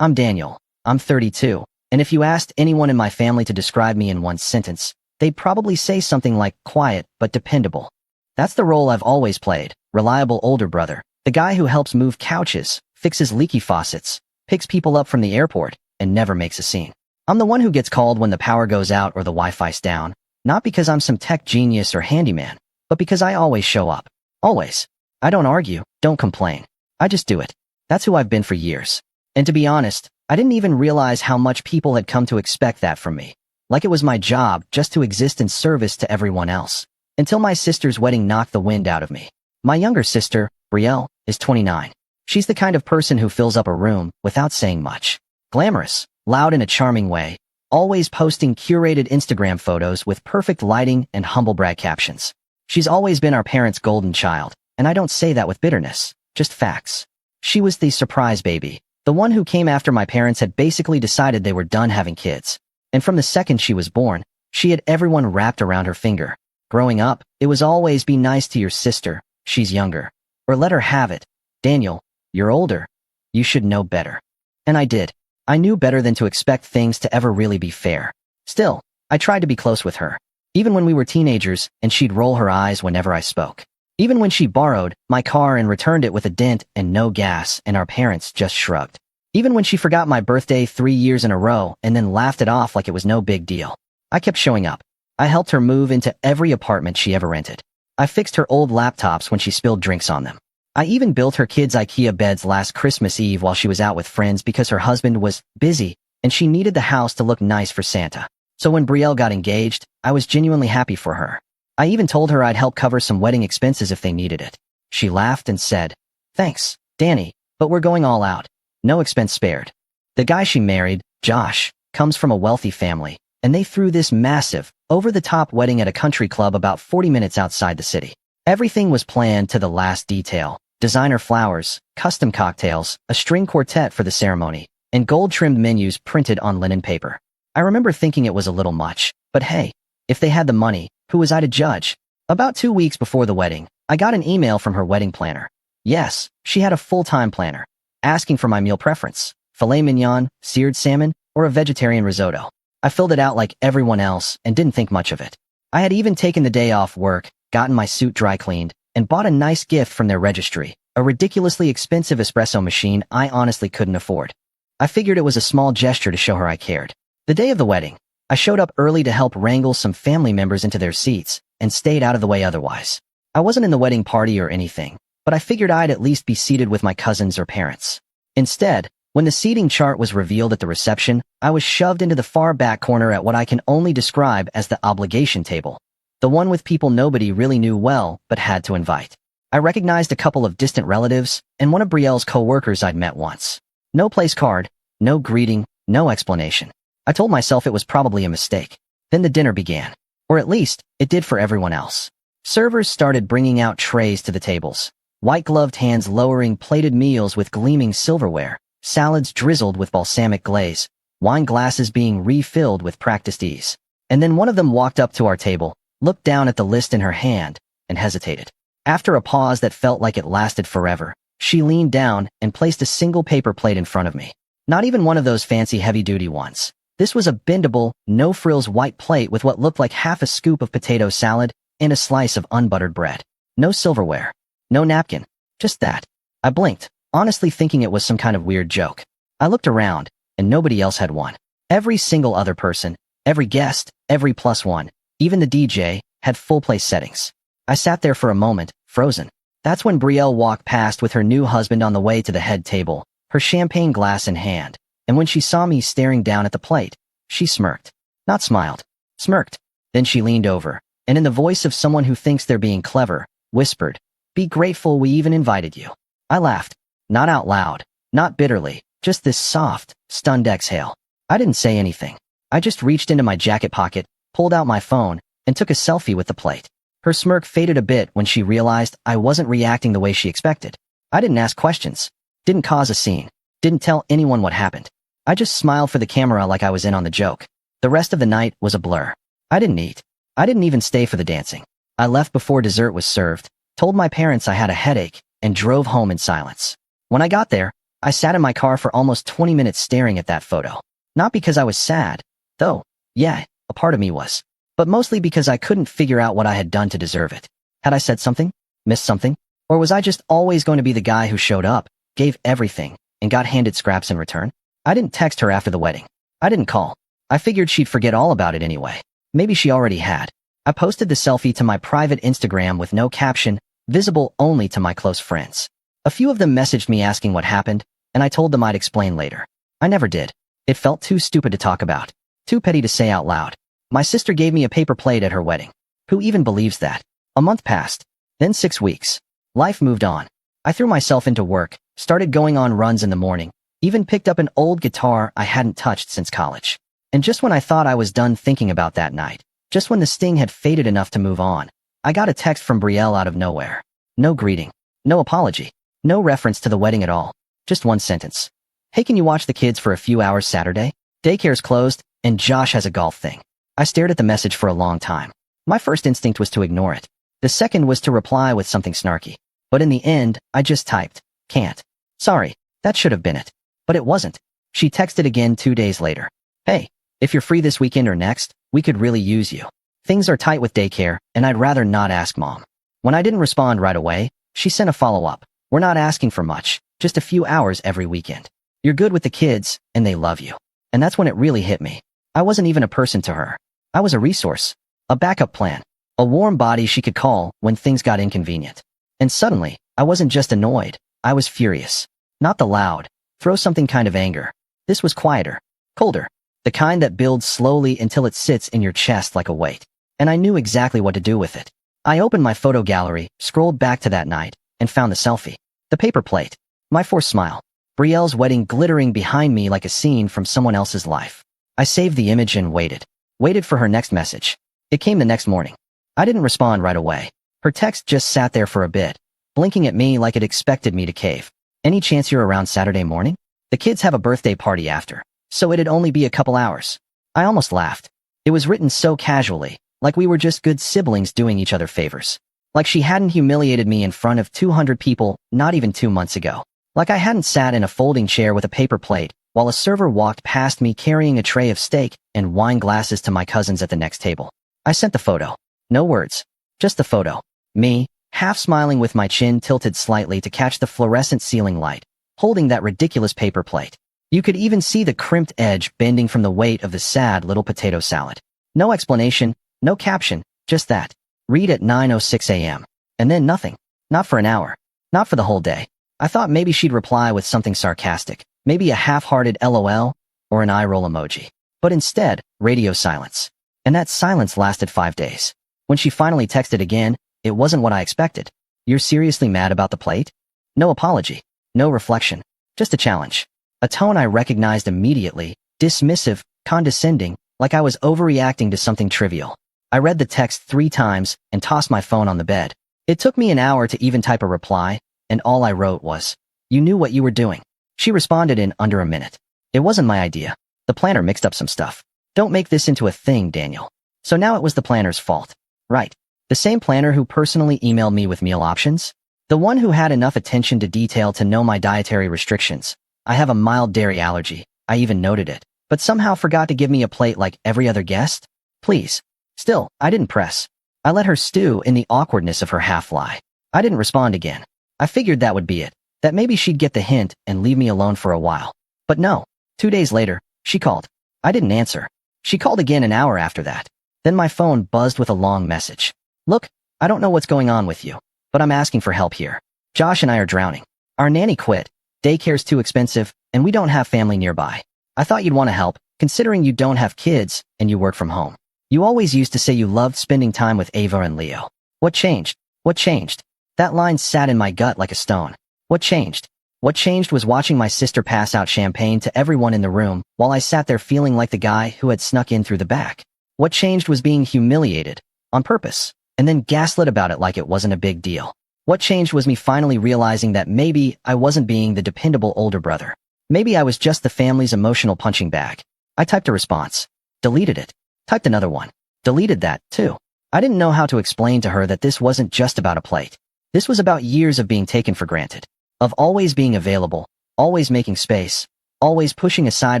I'm Daniel. I'm 32, and if you asked anyone in my family to describe me in one sentence, they'd probably say something like quiet but dependable. That's the role I've always played, reliable older brother, the guy who helps move couches, fixes leaky faucets, picks people up from the airport, and never makes a scene. I'm the one who gets called when the power goes out or the Wi-Fi's down, not because I'm some tech genius or handyman, but because I always show up. Always. I don't argue, don't complain. I just do it. That's who I've been for years. And to be honest, I didn't even realize how much people had come to expect that from me. Like it was my job just to exist in service to everyone else. Until my sister's wedding knocked the wind out of me. My younger sister, Brielle, is 29. She's the kind of person who fills up a room without saying much. Glamorous, loud in a charming way, always posting curated Instagram photos with perfect lighting and humble brag captions. She's always been our parents' golden child, and I don't say that with bitterness, just facts. She was the surprise baby, the one who came after my parents had basically decided they were done having kids. And from the second she was born, she had everyone wrapped around her finger. Growing up, it was always be nice to your sister, she's younger. Or let her have it. Daniel, you're older. You should know better. And I did. I knew better than to expect things to ever really be fair. Still, I tried to be close with her. Even when we were teenagers, and she'd roll her eyes whenever I spoke. Even when she borrowed my car and returned it with a dent and no gas, and our parents just shrugged. Even when she forgot my birthday 3 years in a row and then laughed it off like it was no big deal. I kept showing up. I helped her move into every apartment she ever rented. I fixed her old laptops when she spilled drinks on them. I even built her kids' IKEA beds last Christmas Eve while she was out with friends because her husband was busy and she needed the house to look nice for Santa. So when Brielle got engaged, I was genuinely happy for her. I even told her I'd help cover some wedding expenses if they needed it. She laughed and said, "Thanks, Danny, but we're going all out. No expense spared." The guy she married, Josh, comes from a wealthy family, and they threw this massive, over-the-top wedding at a country club about 40 minutes outside the city. Everything was planned to the last detail. Designer flowers, custom cocktails, a string quartet for the ceremony, and gold-trimmed menus printed on linen paper. I remember thinking it was a little much, but hey, if they had the money, who was I to judge? About 2 weeks before the wedding, I got an email from her wedding planner. Yes, she had a full-time planner, asking for my meal preference, filet mignon, seared salmon, or a vegetarian risotto. I filled it out like everyone else and didn't think much of it. I had even taken the day off work, gotten my suit dry cleaned, and bought a nice gift from their registry, a ridiculously expensive espresso machine I honestly couldn't afford. I figured it was a small gesture to show her I cared. The day of the wedding, I showed up early to help wrangle some family members into their seats and stayed out of the way otherwise. I wasn't in the wedding party or anything, but I figured I'd at least be seated with my cousins or parents. Instead, when the seating chart was revealed at the reception, I was shoved into the far back corner at what I can only describe as the obligation table, the one with people nobody really knew well but had to invite. I recognized a couple of distant relatives and one of Brielle's co-workers I'd met once. No place card, no greeting, no explanation. I told myself it was probably a mistake. Then the dinner began. Or at least, it did for everyone else. Servers started bringing out trays to the tables. White-gloved hands lowering plated meals with gleaming silverware, salads drizzled with balsamic glaze, wine glasses being refilled with practiced ease. And then one of them walked up to our table, looked down at the list in her hand, and hesitated. After a pause that felt like it lasted forever, she leaned down and placed a single paper plate in front of me. Not even one of those fancy heavy-duty ones. This was a bendable, no-frills white plate with what looked like half a scoop of potato salad and a slice of unbuttered bread. No silverware. No napkin. Just that. I blinked, honestly thinking it was some kind of weird joke. I looked around, and nobody else had one. Every single other person, every guest, every +1, even the DJ, had full place settings. I sat there for a moment, frozen. That's when Brielle walked past with her new husband on the way to the head table, her champagne glass in hand. And when she saw me staring down at the plate, she smirked. Not smiled. Smirked. Then she leaned over, and in the voice of someone who thinks they're being clever, whispered, "Be grateful we even invited you." I laughed. Not out loud, not bitterly, just this soft, stunned exhale. I didn't say anything. I just reached into my jacket pocket, pulled out my phone, and took a selfie with the plate. Her smirk faded a bit when she realized I wasn't reacting the way she expected. I didn't ask questions. Didn't cause a scene. Didn't tell anyone what happened. I just smiled for the camera like I was in on the joke. The rest of the night was a blur. I didn't eat. I didn't even stay for the dancing. I left before dessert was served, told my parents I had a headache, and drove home in silence. When I got there, I sat in my car for almost 20 minutes staring at that photo. Not because I was sad, though, yeah, a part of me was, but mostly because I couldn't figure out what I had done to deserve it. Had I said something? Missed something? Or was I just always going to be the guy who showed up, gave everything, and got handed scraps in return? I didn't text her after the wedding. I didn't call. I figured she'd forget all about it anyway. Maybe she already had. I posted the selfie to my private Instagram with no caption, visible only to my close friends. A few of them messaged me asking what happened, and I told them I'd explain later. I never did. It felt too stupid to talk about. Too petty to say out loud. My sister gave me a paper plate at her wedding. Who even believes that? A month passed. Then 6 weeks. Life moved on. I threw myself into work, started going on runs in the morning, even picked up an old guitar I hadn't touched since college. And just when I thought I was done thinking about that night, just when the sting had faded enough to move on, I got a text from Brielle out of nowhere. No greeting. No apology. No reference to the wedding at all. Just one sentence. Hey, can you watch the kids for a few hours Saturday? Daycare's closed, and Josh has a golf thing. I stared at the message for a long time. My first instinct was to ignore it. The second was to reply with something snarky. But in the end, I just typed, can't. Sorry, that should have been it. But it wasn't. She texted again 2 days later. Hey, if you're free this weekend or next, we could really use you. Things are tight with daycare, and I'd rather not ask Mom. When I didn't respond right away, she sent a follow-up. We're not asking for much, just a few hours every weekend. You're good with the kids, and they love you. And that's when it really hit me. I wasn't even a person to her. I was a resource. A backup plan. A warm body she could call when things got inconvenient. And suddenly, I wasn't just annoyed. I was furious. Not the loud, throw something kind of anger. This was quieter. Colder. The kind that builds slowly until it sits in your chest like a weight. And I knew exactly what to do with it. I opened my photo gallery, scrolled back to that night, and found the selfie. The paper plate. My forced smile. Brielle's wedding glittering behind me like a scene from someone else's life. I saved the image and waited. Waited for her next message. It came the next morning. I didn't respond right away. Her text just sat there for a bit, blinking at me like it expected me to cave. Any chance you're around Saturday morning? The kids have a birthday party after, so it'd only be a couple hours. I almost laughed. It was written so casually, like we were just good siblings doing each other favors. Like she hadn't humiliated me in front of 200 people not even 2 months ago. Like I hadn't sat in a folding chair with a paper plate while a server walked past me carrying a tray of steak and wine glasses to my cousins at the next table. I sent the photo. No words. Just the photo. Me, half smiling with my chin tilted slightly to catch the fluorescent ceiling light, holding that ridiculous paper plate. You could even see the crimped edge bending from the weight of the sad little potato salad. No explanation, no caption, just that. Read at 9:06 a.m. And then nothing. Not for an hour. Not for the whole day. I thought maybe she'd reply with something sarcastic, maybe a half-hearted LOL, or an eye roll emoji. But instead, radio silence. And that silence lasted 5 days. When she finally texted again, it wasn't what I expected. You're seriously mad about the plate? No apology. No reflection. Just a challenge. A tone I recognized immediately, dismissive, condescending, like I was overreacting to something trivial. I read the text 3 times and tossed my phone on the bed. It took me an hour to even type a reply, and all I wrote was, "You knew what you were doing." She responded in under a minute. It wasn't my idea. The planner mixed up some stuff. Don't make this into a thing, Daniel. So now it was the planner's fault. Right. The same planner who personally emailed me with meal options? The one who had enough attention to detail to know my dietary restrictions. I have a mild dairy allergy. I even noted it. But somehow forgot to give me a plate like every other guest? Please. Still, I didn't press. I let her stew in the awkwardness of her half-lie. I didn't respond again. I figured that would be it. That maybe she'd get the hint and leave me alone for a while. But no. 2 days later, she called. I didn't answer. She called again an hour after that. Then my phone buzzed with a long message. Look, I don't know what's going on with you, but I'm asking for help here. Josh and I are drowning. Our nanny quit. Daycare's too expensive, and we don't have family nearby. I thought you'd want to help, considering you don't have kids and you work from home. You always used to say you loved spending time with Ava and Leo. What changed? What changed? That line sat in my gut like a stone. What changed? What changed was watching my sister pass out champagne to everyone in the room while I sat there feeling like the guy who had snuck in through the back. What changed was being humiliated, on purpose, and then gaslit about it like it wasn't a big deal. What changed was me finally realizing that maybe I wasn't being the dependable older brother. Maybe I was just the family's emotional punching bag. I typed a response. Deleted it. Typed another one. Deleted that, too. I didn't know how to explain to her that this wasn't just about a plate. This was about years of being taken for granted. Of always being available, always making space, always pushing aside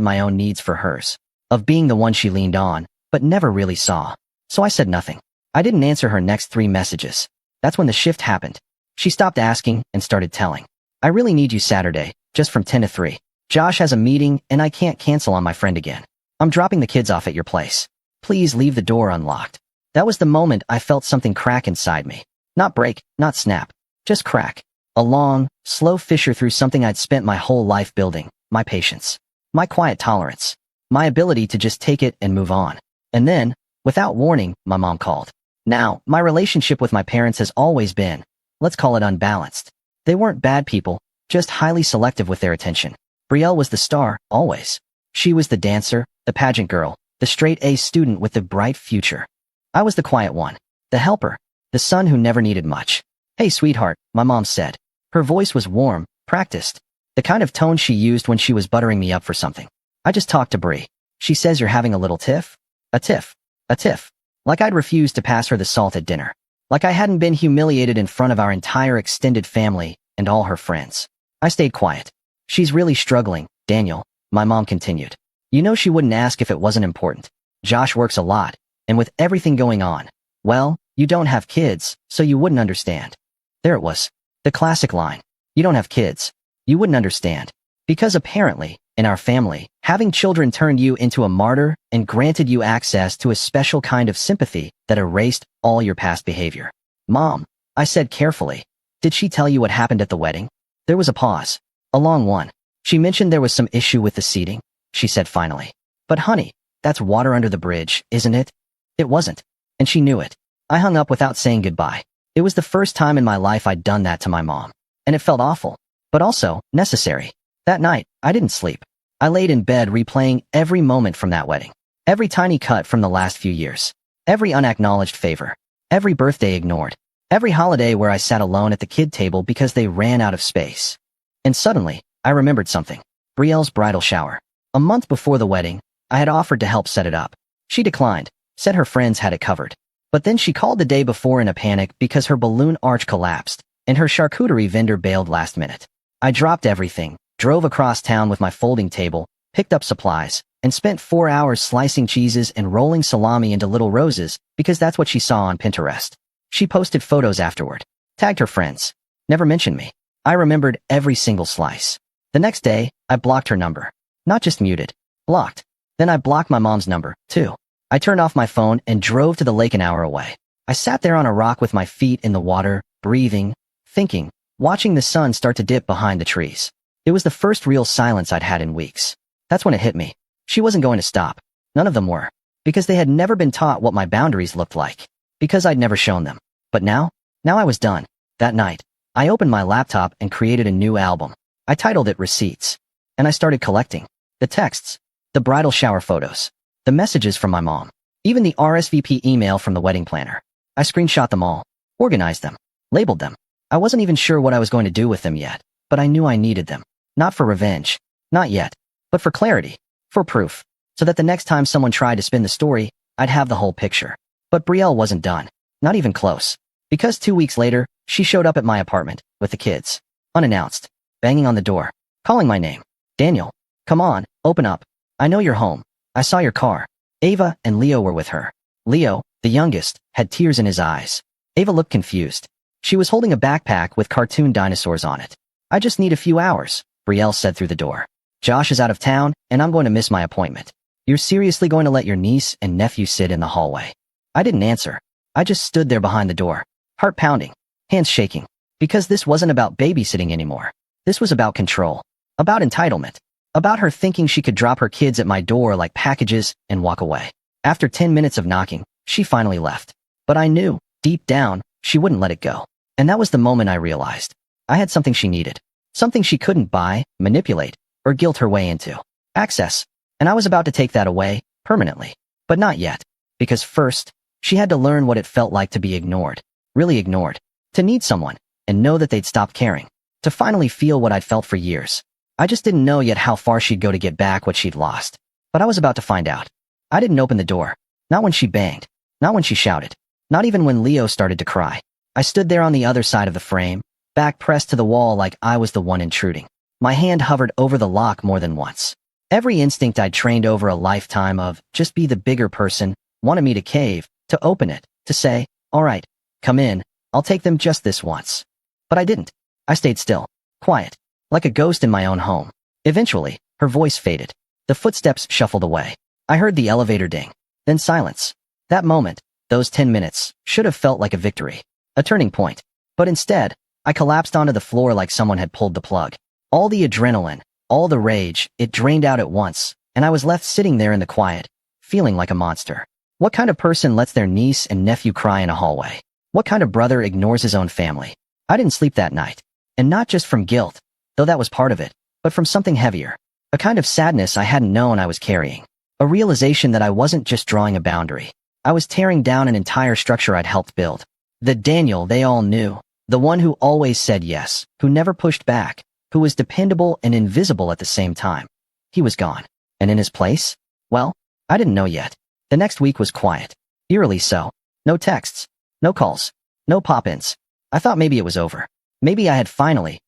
my own needs for hers, of being the one she leaned on, but never really saw. So I said nothing. I didn't answer her next 3 messages. That's when the shift happened. She stopped asking and started telling. I really need you Saturday, just from 10 to 3. Josh has a meeting and I can't cancel on my friend again. I'm dropping the kids off at your place. Please leave the door unlocked. That was the moment I felt something crack inside me. Not break, not snap. Just crack. A long, slow fissure through something I'd spent my whole life building. My patience. My quiet tolerance. My ability to just take it and move on. And then, without warning, my mom called. Now, my relationship with my parents has always been, let's call it unbalanced. They weren't bad people, just highly selective with their attention. Brielle was the star, always. She was the dancer, the pageant girl, the straight-A student with the bright future. I was the quiet one, the helper, the son who never needed much. Hey, sweetheart, my mom said. Her voice was warm, practiced, the kind of tone she used when she was buttering me up for something. I just talked to Brie. She says you're having a little tiff? A tiff. A tiff. Like I'd refused to pass her the salt at dinner. Like I hadn't been humiliated in front of our entire extended family and all her friends. I stayed quiet. She's really struggling, Daniel, my mom continued. You know she wouldn't ask if it wasn't important. Josh works a lot, and with everything going on, well, you don't have kids, so you wouldn't understand. There it was. The classic line. You don't have kids. You wouldn't understand. Because apparently, in our family, having children turned you into a martyr and granted you access to a special kind of sympathy that erased all your past behavior. Mom, I said carefully. Did she tell you what happened at the wedding? There was a pause. A long one. She mentioned there was some issue with the seating, she said finally. But honey, that's water under the bridge, isn't it? It wasn't. And she knew it. I hung up without saying goodbye. It was the first time in my life I'd done that to my mom. And it felt awful. But also, necessary. That night, I didn't sleep. I laid in bed replaying every moment from that wedding. Every tiny cut from the last few years. Every unacknowledged favor. Every birthday ignored. Every holiday where I sat alone at the kid table because they ran out of space. And suddenly, I remembered something. Brielle's bridal shower. A month before the wedding, I had offered to help set it up. She declined, said her friends had it covered. But then she called the day before in a panic because her balloon arch collapsed, and her charcuterie vendor bailed last minute. I dropped everything, drove across town with my folding table, picked up supplies, and spent 4 hours slicing cheeses and rolling salami into little roses because that's what she saw on Pinterest. She posted photos afterward, tagged her friends, never mentioned me. I remembered every single slice. The next day, I blocked her number. Not just muted, blocked. Then I blocked my mom's number, too. I turned off my phone and drove to the lake an hour away. I sat there on a rock with my feet in the water, breathing, thinking, watching the sun start to dip behind the trees. It was the first real silence I'd had in weeks. That's when it hit me. She wasn't going to stop. None of them were. Because they had never been taught what my boundaries looked like. Because I'd never shown them. But now I was done. That night, I opened my laptop and created a new album. I titled it Receipts. And I started collecting. The texts. The bridal shower photos. The messages from my mom. Even the RSVP email from the wedding planner. I screenshot them all. Organized them. Labeled them. I wasn't even sure what I was going to do with them yet. But I knew I needed them. Not for revenge. Not yet. But for clarity. For proof. So that the next time someone tried to spin the story, I'd have the whole picture. But Brielle wasn't done. Not even close. Because 2 weeks later, she showed up at my apartment, with the kids. Unannounced. Banging on the door. Calling my name. Daniel. Come on, open up. I know you're home. I saw your car. Ava and Leo were with her. Leo, the youngest, had tears in his eyes. Ava looked confused. She was holding a backpack with cartoon dinosaurs on it. I just need a few hours, Brielle said through the door. Josh is out of town, and I'm going to miss my appointment. You're seriously going to let your niece and nephew sit in the hallway? I didn't answer. I just stood there behind the door, heart pounding, hands shaking. Because this wasn't about babysitting anymore. This was about control. About entitlement. About her thinking she could drop her kids at my door like packages and walk away. After 10 minutes of knocking, she finally left. But I knew, deep down, she wouldn't let it go. And that was the moment I realized. I had something she needed. Something she couldn't buy, manipulate, or guilt her way into. Access. And I was about to take that away, permanently. But not yet. Because first, she had to learn what it felt like to be ignored. Really ignored. To need someone, and know that they'd stopped caring. To finally feel what I'd felt for years. I just didn't know yet how far she'd go to get back what she'd lost. But I was about to find out. I didn't open the door. Not when she banged. Not when she shouted. Not even when Leo started to cry. I stood there on the other side of the frame, back pressed to the wall like I was the one intruding. My hand hovered over the lock more than once. Every instinct I'd trained over a lifetime of just be the bigger person wanted me to cave, to open it, to say, all right, come in, I'll take them just this once. But I didn't. I stayed still, quiet, like a ghost in my own home. Eventually, her voice faded. The footsteps shuffled away. I heard the elevator ding. Then silence. That moment, those 10 minutes, should have felt like a victory. A turning point. But instead, I collapsed onto the floor like someone had pulled the plug. All the adrenaline, all the rage, it drained out at once, and I was left sitting there in the quiet, feeling like a monster. What kind of person lets their niece and nephew cry in a hallway? What kind of brother ignores his own family? I didn't sleep that night. And not just from guilt, though that was part of it, but from something heavier. A kind of sadness I hadn't known I was carrying. A realization that I wasn't just drawing a boundary. I was tearing down an entire structure I'd helped build. The Daniel they all knew. The one who always said yes, who never pushed back, who was dependable and invisible at the same time. He was gone. And in his place? Well, I didn't know yet. The next week was quiet. Eerily so. No texts. No calls. No pop-ins. I thought maybe it was over. Maybe I had finally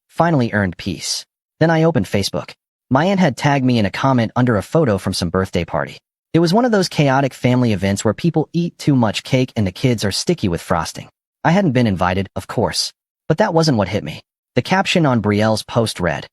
earned peace. Then I opened Facebook. My aunt had tagged me in a comment under a photo from some birthday party. It was one of those chaotic family events where people eat too much cake and the kids are sticky with frosting. I hadn't been invited, of course. But that wasn't what hit me. The caption on Brielle's post read,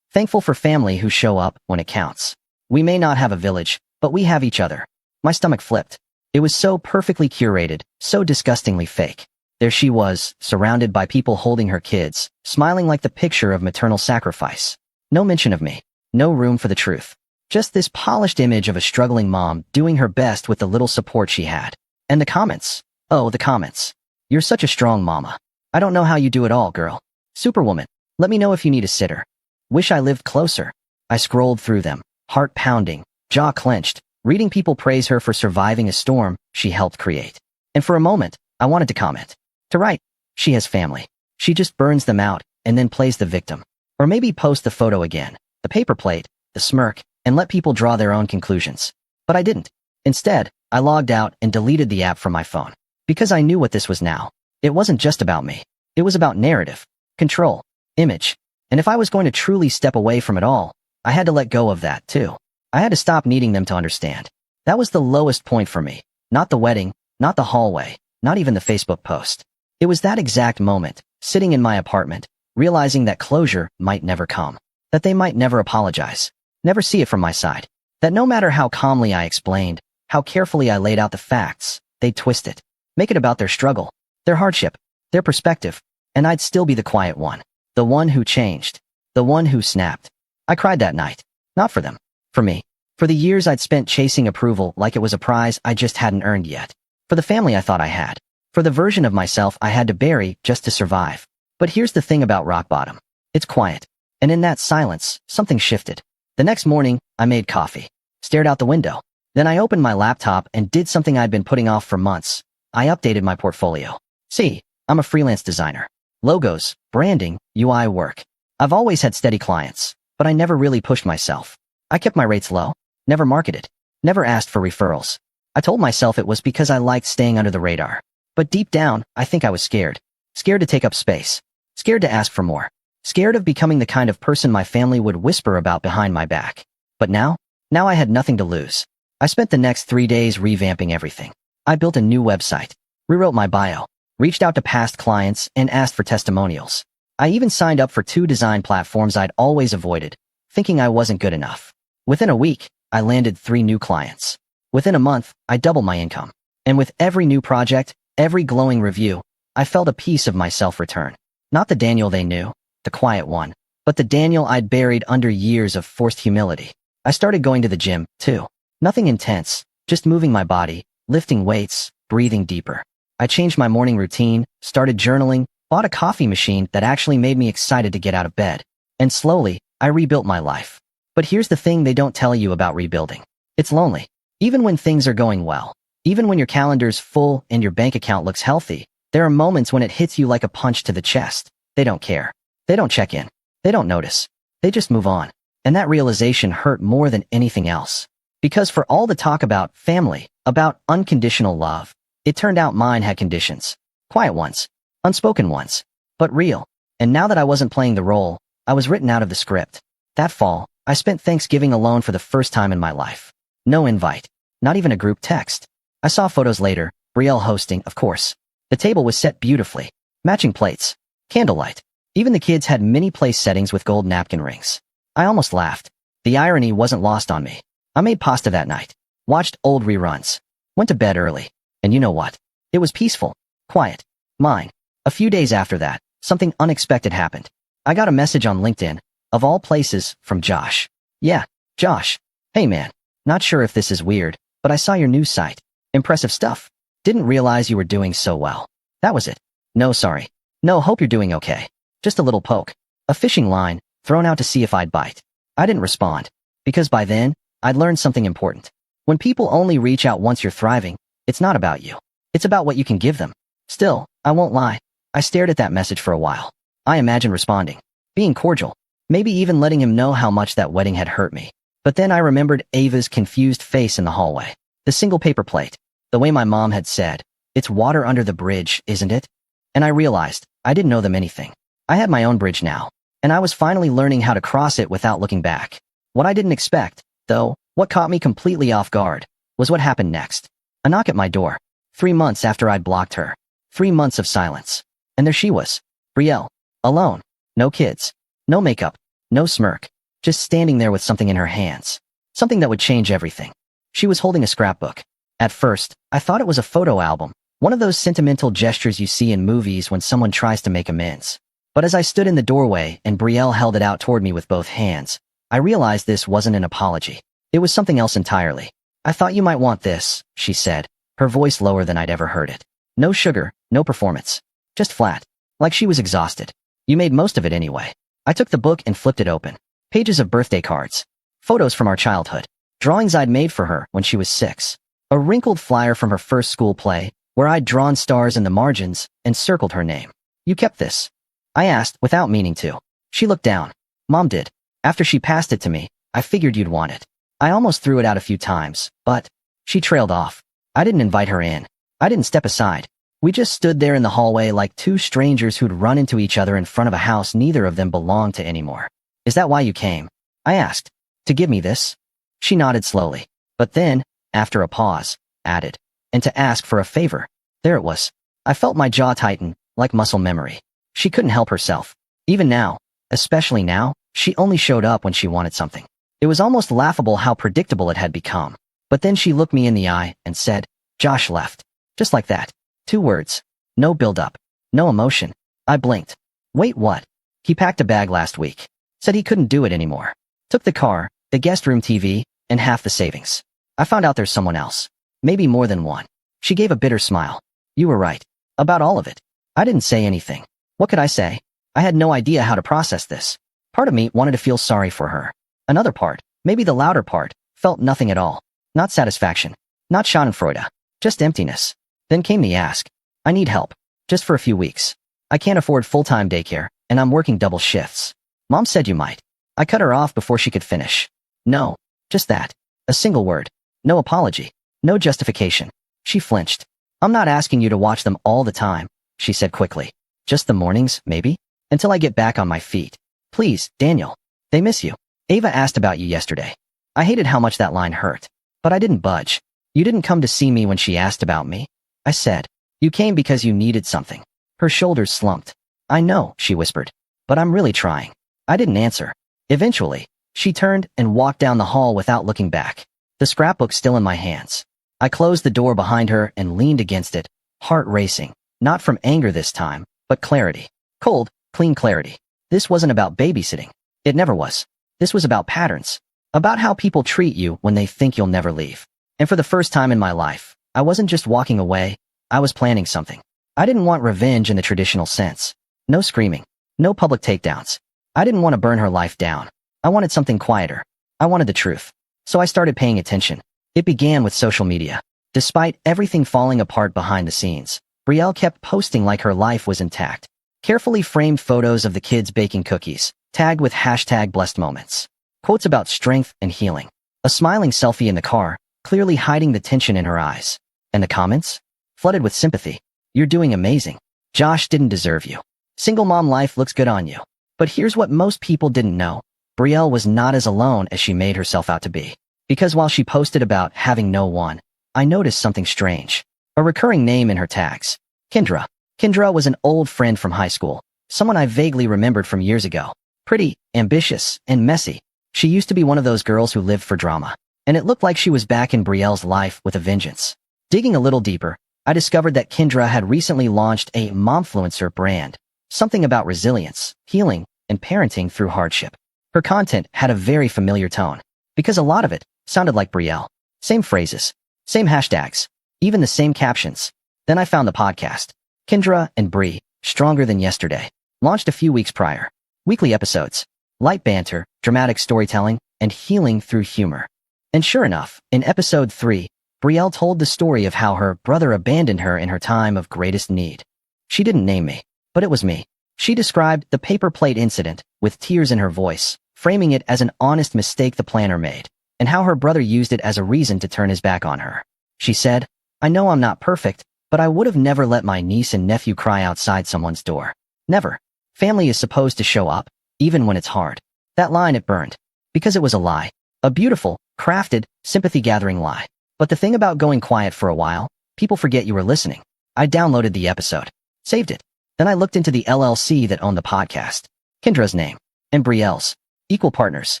"Thankful for family who show up when it counts. We may not have a village, but we have each other." My stomach flipped. It was so perfectly curated, so disgustingly fake. There she was, surrounded by people holding her kids, smiling like the picture of maternal sacrifice. No mention of me. No room for the truth. Just this polished image of a struggling mom doing her best with the little support she had. And the comments. Oh, the comments. "You're such a strong mama. I don't know how you do it all, girl. Superwoman. Let me know if you need a sitter. Wish I lived closer." I scrolled through them, heart pounding, jaw clenched, reading people praise her for surviving a storm she helped create. And for a moment, I wanted to comment. To write, "She has family. She just burns them out and then plays the victim." Or maybe post the photo again, the paper plate, the smirk, and let people draw their own conclusions. But I didn't. Instead, I logged out and deleted the app from my phone. Because I knew what this was now. It wasn't just about me. It was about narrative, control, image. And if I was going to truly step away from it all, I had to let go of that, too. I had to stop needing them to understand. That was the lowest point for me. Not the wedding, not the hallway, not even the Facebook post. It was that exact moment, sitting in my apartment, realizing that closure might never come. That they might never apologize. Never see it from my side. That no matter how calmly I explained, how carefully I laid out the facts, they'd twist it. Make it about their struggle, their hardship, their perspective. And I'd still be the quiet one. The one who changed. The one who snapped. I cried that night. Not for them. For me. For the years I'd spent chasing approval like it was a prize I just hadn't earned yet. For the family I thought I had. For the version of myself I had to bury just to survive. But here's the thing about rock bottom. It's quiet. And in that silence, something shifted. The next morning, I made coffee. Stared out the window. Then I opened my laptop and did something I'd been putting off for months. I updated my portfolio. See, I'm a freelance designer. Logos, branding, UI work. I've always had steady clients, but I never really pushed myself. I kept my rates low. Never marketed. Never asked for referrals. I told myself it was because I liked staying under the radar. But deep down, I think I was scared. Scared to take up space. Scared to ask for more. Scared of becoming the kind of person my family would whisper about behind my back. But now I had nothing to lose. I spent the next 3 days revamping everything. I built a new website, rewrote my bio, reached out to past clients, and asked for testimonials. I even signed up for 2 design platforms I'd always avoided, thinking I wasn't good enough. Within a week, I landed 3 new clients. Within a month, I doubled my income. And with every new project, every glowing review, I felt a piece of myself return. Not the Daniel they knew, the quiet one, but the Daniel I'd buried under years of forced humility. I started going to the gym, too. Nothing intense, just moving my body, lifting weights, breathing deeper. I changed my morning routine, started journaling, bought a coffee machine that actually made me excited to get out of bed. And slowly, I rebuilt my life. But here's the thing they don't tell you about rebuilding. It's lonely. Even when things are going well. Even when your calendar's full and your bank account looks healthy, there are moments when it hits you like a punch to the chest. They don't care. They don't check in. They don't notice. They just move on. And that realization hurt more than anything else. Because for all the talk about family, about unconditional love, it turned out mine had conditions. Quiet ones. Unspoken ones. But real. And now that I wasn't playing the role, I was written out of the script. That fall, I spent Thanksgiving alone for the first time in my life. No invite. Not even a group text. I saw photos later, Brielle hosting, of course. The table was set beautifully. Matching plates. Candlelight. Even the kids had mini place settings with gold napkin rings. I almost laughed. The irony wasn't lost on me. I made pasta that night. Watched old reruns. Went to bed early. And you know what? It was peaceful. Quiet. Mine. A few days after that, something unexpected happened. I got a message on LinkedIn, of all places, from Josh. Yeah, Josh. Hey man, not sure if this is weird, but I saw your news site. Impressive stuff. Didn't realize you were doing so well. That was it. No, sorry. No, hope you're doing okay. Just a little poke. A fishing line, thrown out to see if I'd bite. I didn't respond. Because by then, I'd learned something important. When people only reach out once you're thriving, it's not about you. It's about what you can give them. Still, I won't lie. I stared at that message for a while. I imagined responding. Being cordial. Maybe even letting him know how much that wedding had hurt me. But then I remembered Ava's confused face in the hallway. The single paper plate. The way my mom had said, "It's water under the bridge, isn't it?" And I realized, I didn't know them anything. I had my own bridge now. And I was finally learning how to cross it without looking back. What I didn't expect, though, what caught me completely off guard, was what happened next. A knock at my door. 3 months after I'd blocked her. 3 months of silence. And there she was. Brielle. Alone. No kids. No makeup. No smirk. Just standing there with something in her hands. Something that would change everything. She was holding a scrapbook. At first, I thought it was a photo album. One of those sentimental gestures you see in movies when someone tries to make amends. But as I stood in the doorway and Brielle held it out toward me with both hands, I realized this wasn't an apology. It was something else entirely. "I thought you might want this," she said, her voice lower than I'd ever heard it. No sugar, no performance. Just flat. Like she was exhausted. "You made most of it anyway." I took the book and flipped it open. Pages of birthday cards. Photos from our childhood. Drawings I'd made for her when she was 6. A wrinkled flyer from her first school play, where I'd drawn stars in the margins and circled her name. "You kept this?" I asked, without meaning to. She looked down. "Mom did. After she passed it to me, I figured you'd want it." I almost threw it out a few times, but she trailed off. I didn't invite her in. I didn't step aside. We just stood there in the hallway like two strangers who'd run into each other in front of a house neither of them belonged to anymore. "Is that why you came?" I asked. "To give me this?" She nodded slowly. But then, after a pause, added, "And to ask for a favor." There it was. I felt my jaw tighten, like muscle memory. She couldn't help herself. Even now, especially now, she only showed up when she wanted something. It was almost laughable how predictable it had become. But then she looked me in the eye and said, "Josh left." Just like that. 2 words. No build-up. No emotion. I blinked. Wait, what? He packed a bag last week. Said he couldn't do it anymore. Took the car, the guest room TV, and half the savings. I found out there's someone else. Maybe more than one. She gave a bitter smile. "You were right. About all of it." I didn't say anything. What could I say? I had no idea how to process this. Part of me wanted to feel sorry for her. Another part, maybe the louder part, felt nothing at all. Not satisfaction. Not schadenfreude. Just emptiness. Then came the ask. "I need help. Just for a few weeks. I can't afford full-time daycare, and I'm working double shifts. Mom said you might." I cut her off before she could finish. "No. Just that. A single word. No apology. No justification." She flinched. "I'm not asking you to watch them all the time," she said quickly. "Just the mornings, maybe? Until I get back on my feet. Please, Daniel. They miss you. Ava asked about you yesterday." I hated how much that line hurt. But I didn't budge. "You didn't come to see me when she asked about me," I said. "You came because you needed something." Her shoulders slumped. "I know," she whispered. "But I'm really trying." I didn't answer. Eventually, she turned and walked down the hall without looking back. The scrapbook still in my hands. I closed the door behind her and leaned against it, heart racing. Not from anger this time, but clarity. Cold, clean clarity. This wasn't about babysitting. It never was. This was about patterns. About how people treat you when they think you'll never leave. And for the first time in my life, I wasn't just walking away, I was planning something. I didn't want revenge in the traditional sense. No screaming. No public takedowns. I didn't want to burn her life down. I wanted something quieter. I wanted the truth. So I started paying attention. It began with social media. Despite everything falling apart behind the scenes, Brielle kept posting like her life was intact. Carefully framed photos of the kids baking cookies, tagged with #blessedmoments. Quotes about strength and healing. A smiling selfie in the car, clearly hiding the tension in her eyes. And the comments? Flooded with sympathy. "You're doing amazing. Josh didn't deserve you. Single mom life looks good on you." But here's what most people didn't know. Brielle was not as alone as she made herself out to be. Because while she posted about having no one, I noticed something strange. A recurring name in her tags. Kendra. Kendra was an old friend from high school, someone I vaguely remembered from years ago. Pretty, ambitious, and messy. She used to be one of those girls who lived for drama, and it looked like she was back in Brielle's life with a vengeance. Digging a little deeper, I discovered that Kendra had recently launched a momfluencer brand, something about resilience, healing, and parenting through hardship. Her content had a very familiar tone, because a lot of it sounded like Brielle. Same phrases, same hashtags, even the same captions. Then I found the podcast. Kendra and Brie, Stronger Than Yesterday, launched a few weeks prior. Weekly episodes, light banter, dramatic storytelling, and healing through humor. And sure enough, in episode 3, Brielle told the story of how her brother abandoned her in her time of greatest need. She didn't name me, but it was me. She described the paper plate incident with tears in her voice, framing it as an honest mistake the planner made, and how her brother used it as a reason to turn his back on her. She said, "I know I'm not perfect, but I would have never let my niece and nephew cry outside someone's door. Never. Family is supposed to show up, even when it's hard." That line, it burned. Because it was a lie. A beautiful, crafted, sympathy-gathering lie. But the thing about going quiet for a while, people forget you were listening. I downloaded the episode. Saved it. Then I looked into the LLC that owned the podcast. Kendra's name. And Brielle's. Equal partners.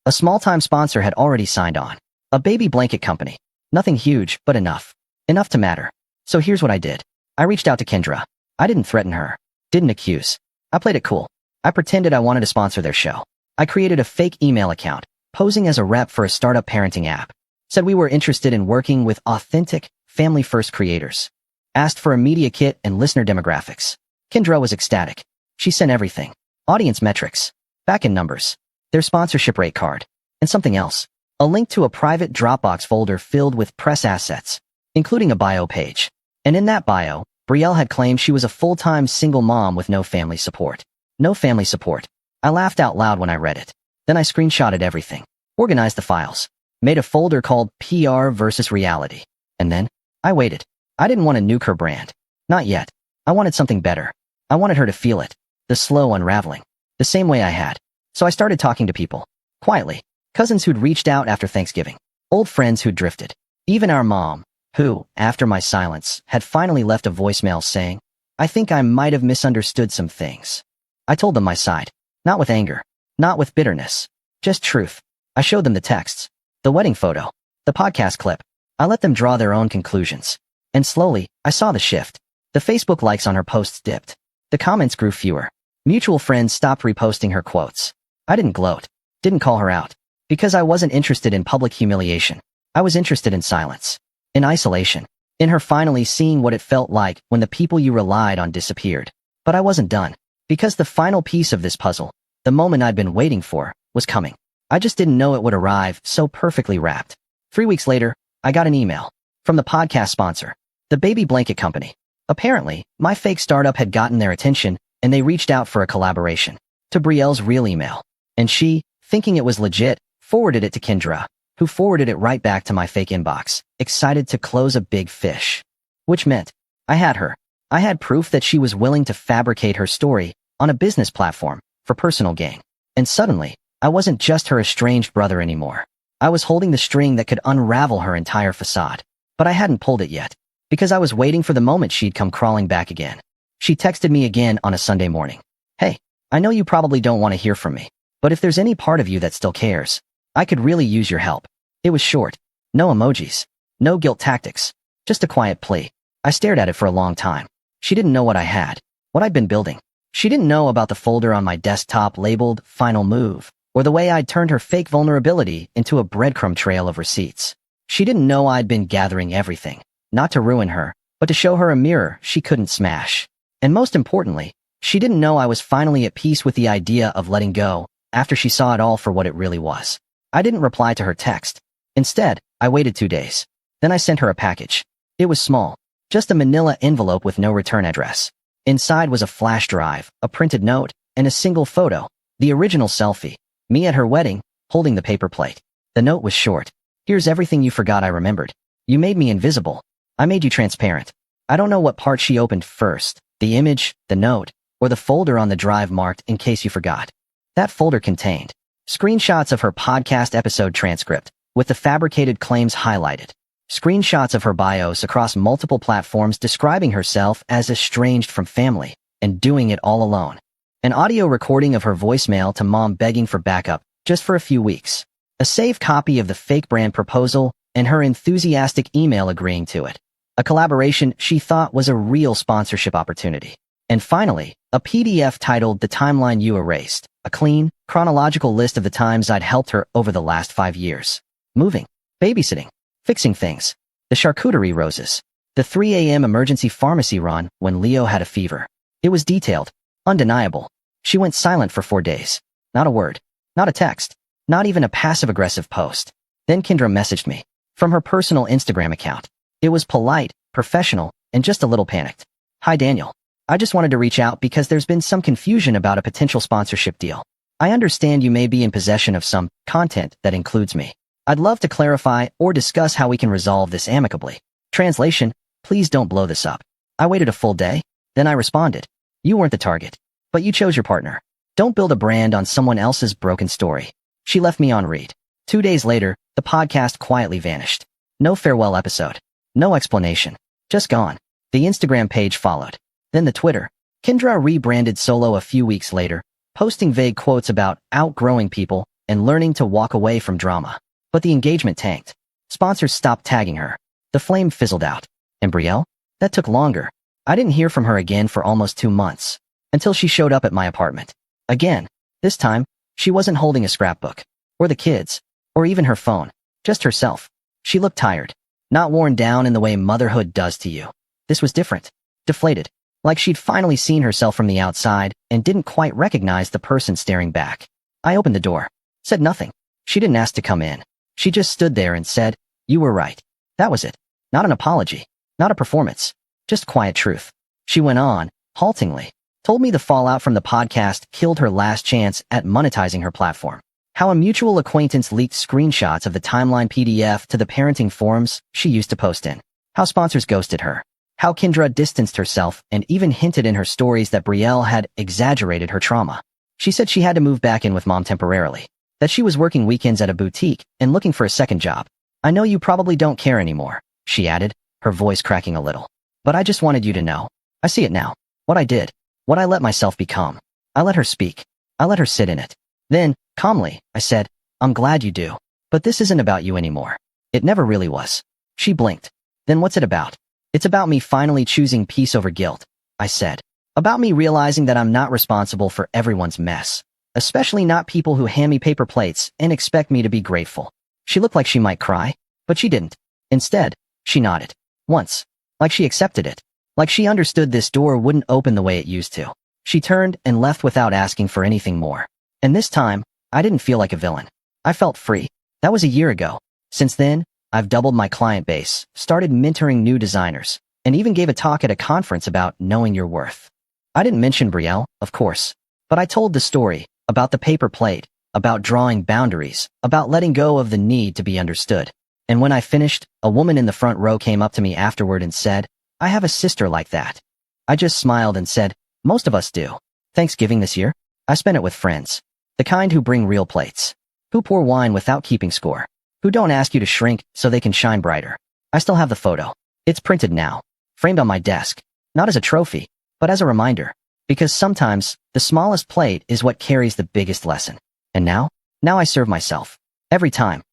A small-time sponsor had already signed on. A baby blanket company. Nothing huge, but enough. Enough to matter. So here's what I did. I reached out to Kendra. I didn't threaten her. Didn't accuse. I played it cool. I pretended I wanted to sponsor their show. I created a fake email account, posing as a rep for a startup parenting app. Said we were interested in working with authentic, family-first creators. Asked for a media kit and listener demographics. Kendra was ecstatic. She sent everything. Audience metrics. Back-end numbers. Their sponsorship rate card. And something else. A link to a private Dropbox folder filled with press assets, including a bio page. And in that bio, Brielle had claimed she was a full-time single mom with no family support. No family support. I laughed out loud when I read it. Then I screenshotted everything. Organized the files. Made a folder called PR versus Reality. And then, I waited. I didn't want to nuke her brand. Not yet. I wanted something better. I wanted her to feel it. The slow unraveling. The same way I had. So I started talking to people. Quietly. Cousins who'd reached out after Thanksgiving. Old friends who'd drifted. Even our mom, who, after my silence, had finally left a voicemail saying, "I think I might have misunderstood some things." I told them my side. Not with anger. Not with bitterness. Just truth. I showed them the texts. The wedding photo. The podcast clip. I let them draw their own conclusions. And slowly, I saw the shift. The Facebook likes on her posts dipped. The comments grew fewer. Mutual friends stopped reposting her quotes. I didn't gloat. Didn't call her out. Because I wasn't interested in public humiliation. I was interested in silence. In isolation. In her finally seeing what it felt like when the people you relied on disappeared. But I wasn't done. Because the final piece of this puzzle, the moment I'd been waiting for, was coming. I just didn't know it would arrive so perfectly wrapped. 3 weeks later, I got an email. From the podcast sponsor. The baby blanket company. Apparently, my fake startup had gotten their attention, and they reached out for a collaboration. To Brielle's real email. And she, thinking it was legit, forwarded it to Kendra, who forwarded it right back to my fake inbox, excited to close a big fish. Which meant, I had her. I had proof that she was willing to fabricate her story on a business platform for personal gain. And suddenly, I wasn't just her estranged brother anymore. I was holding the string that could unravel her entire facade. But I hadn't pulled it yet, because I was waiting for the moment she'd come crawling back again. She texted me again on a Sunday morning. "Hey, I know you probably don't want to hear from me, but if there's any part of you that still cares, I could really use your help." It was short. No emojis. No guilt tactics. Just a quiet plea. I stared at it for a long time. She didn't know what I had. What I'd been building. She didn't know about the folder on my desktop labeled Final Move, or the way I'd turned her fake vulnerability into a breadcrumb trail of receipts. She didn't know I'd been gathering everything, not to ruin her, but to show her a mirror she couldn't smash. And most importantly, she didn't know I was finally at peace with the idea of letting go after she saw it all for what it really was. I didn't reply to her text. Instead, I waited 2 days. Then I sent her a package. It was small, just a manila envelope with no return address. Inside was a flash drive, a printed note, and a single photo, the original selfie, me at her wedding, holding the paper plate. The note was short. "Here's everything you forgot I remembered. You made me invisible. I made you transparent." I don't know what part she opened first, the image, the note, or the folder on the drive marked "In case you forgot." That folder contained Screenshots of her podcast episode transcript, with the fabricated claims highlighted. Screenshots of her bios across multiple platforms describing herself as estranged from family and doing it all alone. An audio recording of her voicemail to mom begging for backup just for a few weeks. A saved copy of the fake brand proposal and her enthusiastic email agreeing to it. A collaboration she thought was a real sponsorship opportunity. And finally, a PDF titled The Timeline You Erased, a clean, chronological list of the times I'd helped her over the last 5 years. Moving, babysitting, fixing things, the charcuterie roses, the 3 a.m. emergency pharmacy run when Leo had a fever. It was detailed, undeniable. She went silent for 4 days. Not a word, not a text, not even a passive-aggressive post. Then Kendra messaged me from her personal Instagram account. It was polite, professional, and just a little panicked. Hi Daniel. I just wanted to reach out because there's been some confusion about a potential sponsorship deal. I understand you may be in possession of some content that includes me. I'd love to clarify or discuss how we can resolve this amicably. Translation, please don't blow this up. I waited a full day. Then I responded. You weren't the target, but you chose your partner. Don't build a brand on someone else's broken story. She left me on read. 2 days later, the podcast quietly vanished. No farewell episode. No explanation. Just gone. The Instagram page followed. Then the Twitter. Kendra rebranded solo a few weeks later, posting vague quotes about outgrowing people and learning to walk away from drama. But the engagement tanked. Sponsors stopped tagging her. The flame fizzled out. And Brielle? That took longer. I didn't hear from her again for almost 2 months, until she showed up at my apartment. Again. This time, she wasn't holding a scrapbook, or the kids, or even her phone, just herself. She looked tired, not worn down in the way motherhood does to you. This was different. Deflated. Like she'd finally seen herself from the outside and didn't quite recognize the person staring back. I opened the door. Said nothing. She didn't ask to come in. She just stood there and said, "You were right." That was it. Not an apology. Not a performance. Just quiet truth. She went on, haltingly. Told me the fallout from the podcast killed her last chance at monetizing her platform. How a mutual acquaintance leaked screenshots of the timeline PDF to the parenting forums she used to post in. How sponsors ghosted her. How Kendra distanced herself and even hinted in her stories that Brielle had exaggerated her trauma. She said she had to move back in with mom temporarily. That she was working weekends at a boutique and looking for a second job. I know you probably don't care anymore, she added, her voice cracking a little. But I just wanted you to know. I see it now. What I did. What I let myself become. I let her speak. I let her sit in it. Then, calmly, I said, I'm glad you do. But this isn't about you anymore. It never really was. She blinked. Then what's it about? It's about me finally choosing peace over guilt, I said. About me realizing that I'm not responsible for everyone's mess. Especially not people who hand me paper plates and expect me to be grateful. She looked like she might cry, but she didn't. Instead, she nodded. Once. Like she accepted it. Like she understood this door wouldn't open the way it used to. She turned and left without asking for anything more. And this time, I didn't feel like a villain. I felt free. That was a year ago. Since then, I've doubled my client base, started mentoring new designers, and even gave a talk at a conference about knowing your worth. I didn't mention Brielle, of course, but I told the story about the paper plate, about drawing boundaries, about letting go of the need to be understood. And when I finished, a woman in the front row came up to me afterward and said, I have a sister like that. I just smiled and said, most of us do. Thanksgiving this year? I spent it with friends. The kind who bring real plates. Who pour wine without keeping score. Who don't ask you to shrink so they can shine brighter. I still have the photo. It's printed now. Framed on my desk. Not as a trophy, but as a reminder. Because sometimes, the smallest plate is what carries the biggest lesson. And now I serve myself. Every time.